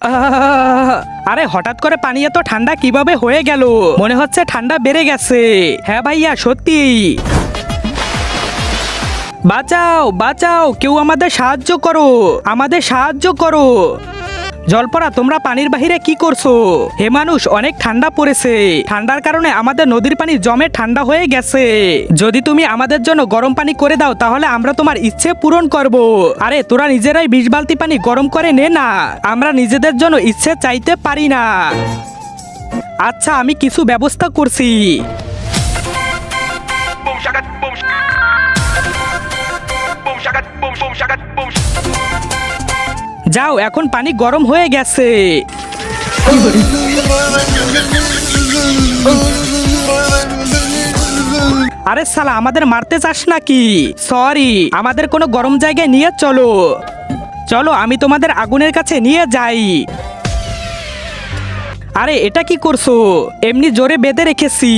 আরে হঠাৎ করে পানি এত ঠান্ডা কিভাবে হয়ে গেল? মনে হচ্ছে ঠান্ডা বেড়ে গেছে। হ্যাঁ ভাইয়া, সত্যি। বাঁচাও বাঁচাও, কেউ আমাদের সাহায্য করো, আমাদের সাহায্য করো। জলপরা, তোমরা পানির বাহিরে কি করছো? হে মানুষ, অনেক ঠান্ডা পড়েছে। ঠান্ডার কারণে আমাদের নদীর পানি জমে ঠান্ডা হয়ে গেছে। যদি তুমি আমাদের জন্য গরম পানি করে দাও তাহলে আমরা তোমার ইচ্ছে পূরণ করব। আরে তোরা নিজেরাই 20 বালতি পানি গরম করে নে না, আমরা নিজেদের জন্য ইচ্ছে চাইতে পারি না। আচ্ছা, আমি কিছু ব্যবস্থা করছি। যাও, এখন পানি গরম হয়ে গেছে। আরে শালা, আমাদের মারতে চাস নাকি? সরি, আমাদের কোনো গরম জায়গায় নিয়ে চলো। চলো, আমি তোমাদের আগুনের কাছে নিয়ে যাই। আরে এটা কি করছো? এমনি জোরে বেঁধে রেখেছি।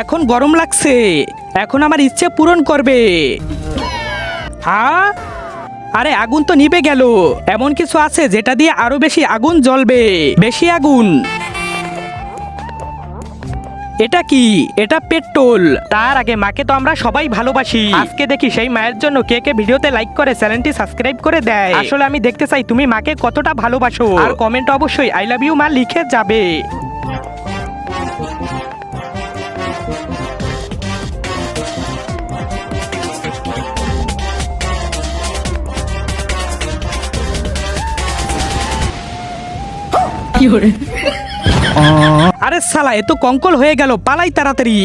এখন গরম লাগছে, এখন আমার ইচ্ছে পূরণ করবে। হ্যাঁ, আরে আগুন তো নিভে গেল। এমন কিছু আছে যেটা দিয়ে আরো বেশি আগুন জ্বলবে? বেশি আগুন। এটা কি? এটা পেট্রোল। তার আগে মাকে তো আমরা সবাই ভালোবাসি। আজকে দেখি সেই মায়ের জন্য কে কে ভিডিওতে লাইক করে চ্যানেলটি সাবস্ক্রাইব করে দেয়। আসলে আমি দেখতে চাই তুমি মাকে কতটা ভালোবাসো। আর কমেন্ট অবশ্যই আই লাভ ইউ মা লিখে যাবে। আরে শালা, এ তো কঙ্কল হয়ে গেল, পালাই তাড়াতাড়ি।